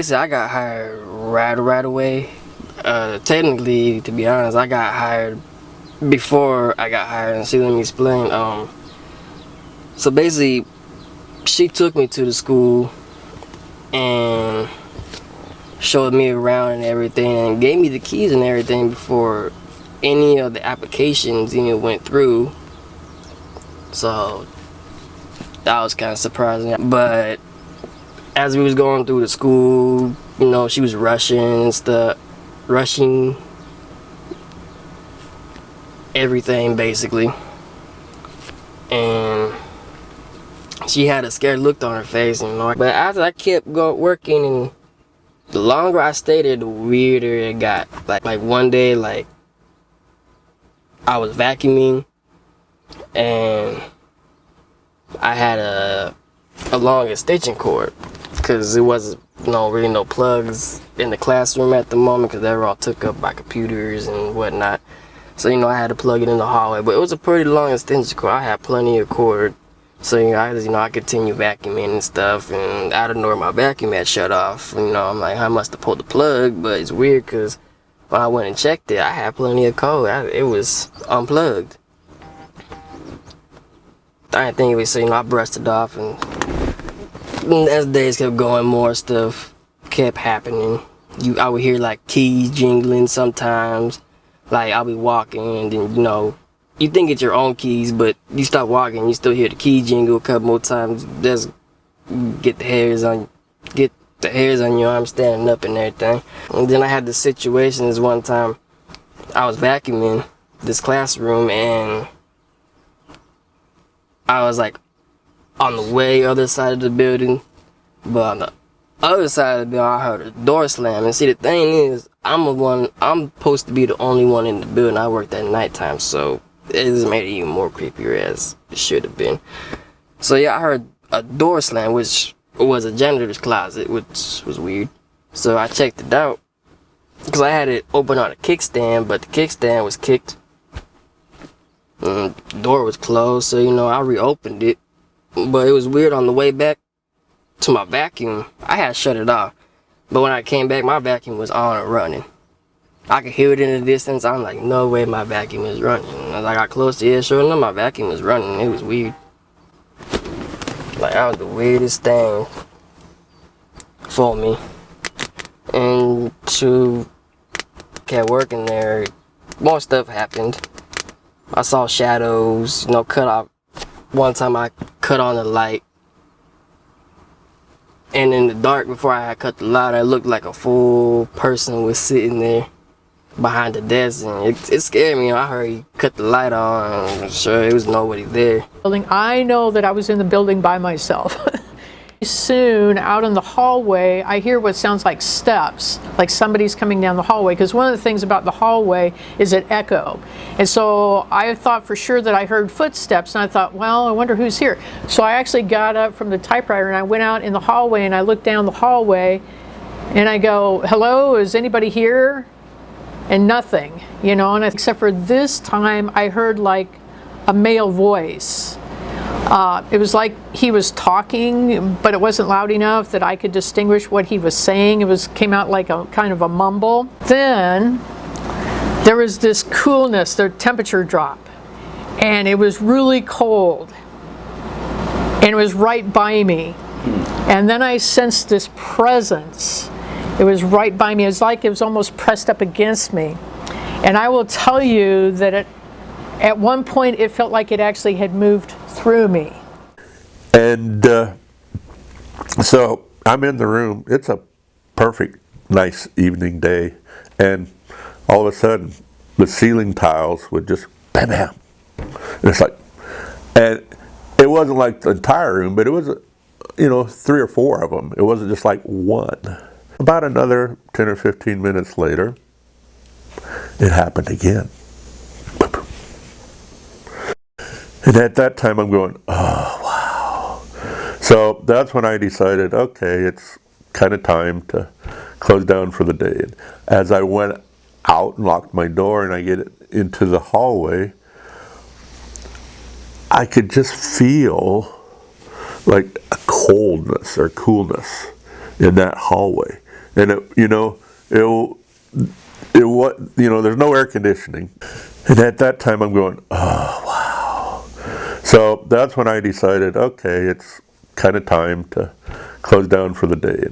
Basically, I got hired right away. Technically, to be honest, I got hired before I got hired. And see, let me explain. So basically, she took me to the school and showed me around and everything, and gave me the keys and everything before any of the applications even went through. So that was kind of surprising. But as we was going through the school, you know, she was rushing everything basically, and she had a scared look on her face, you know. But after I kept working, and the longer I stayed there, the weirder it got. Like one day, like I was vacuuming, and I had a long extension cord, because it wasn't really no plugs in the classroom at the moment, because they were all took up by computers and whatnot. So, you know, I had to plug it in the hallway. But it was a pretty long extension cord. I had plenty of cord. So, I continued vacuuming and stuff. And out of nowhere, my vacuum had shut off. You know, I'm like, I must have pulled the plug. But it's weird, because when I went and checked it, I had plenty of code. It was unplugged. I didn't think it was, so, you know, I brushed it off. And as days kept going, more stuff kept happening. I would hear like keys jingling sometimes. Like I'll be walking, and then, you know, you think it's your own keys, but you stop walking, you still hear the key jingle a couple more times. Just get the hairs on your arm standing up and everything. And then I had the situation this one time. I was vacuuming this classroom, and I was like on the way other side of the building, but on the other side of the building, I heard a door slam. And see, the thing is, I'm supposed to be the only one in the building. I worked at nighttime, so it just made it even more creepier, as it should have been. So yeah, I heard a door slam, which was a janitor's closet, which was weird. So I checked it out, because I had it open on a kickstand, but the kickstand was kicked. And the door was closed, so, you know, I reopened it. But it was weird, on the way back to my vacuum, I had shut it off. But when I came back, my vacuum was on and running. I could hear it in the distance. I'm like, no way my vacuum is running. As I got close to it, sure enough, my vacuum was running. It was weird. Like, that was the weirdest thing for me. And to kept working there, more stuff happened. I saw shadows, you know, cut off. One time I cut on the light, and in the dark, before I had cut the light, it looked like a full person was sitting there behind the desk, and it scared me. I heard he cut the light on, and I'm sure there was nobody there. I know that I was in the building by myself. Soon, out in the hallway, I hear what sounds like steps, like somebody's coming down the hallway, because one of the things about the hallway is it echo. And so I thought for sure that I heard footsteps, and I thought, well, I wonder who's here. So I actually got up from the typewriter, and I went out in the hallway, and I looked down the hallway, and I go, hello, is anybody here? And nothing, you know, and except for this time, I heard like a male voice. It was like he was talking, but it wasn't loud enough that I could distinguish what he was saying. Came out like a kind of a mumble. Then there was this coolness, the temperature drop, and it was really cold, and it was right by me. And then I sensed this presence. It was right by me. It was like it was almost pressed up against me. And I will tell you that at one point it felt like it actually had moved through me. And so I'm in the room. It's a perfect, nice evening day. And all of a sudden, the ceiling tiles would just bam, bam. And it's like, and it wasn't like the entire room, but it was, 3 or 4 of them. It wasn't just like one. About another 10 or 15 minutes later, it happened again. And at that time, I'm going, oh, wow. So that's when I decided, okay, it's kind of time to close down for the day. And as I went out and locked my door and I get into the hallway, I could just feel like a coldness or coolness in that hallway. and there's no air conditioning, and at that time I'm going, oh wow. So that's when I decided, okay, it's kind of time to close down for the day.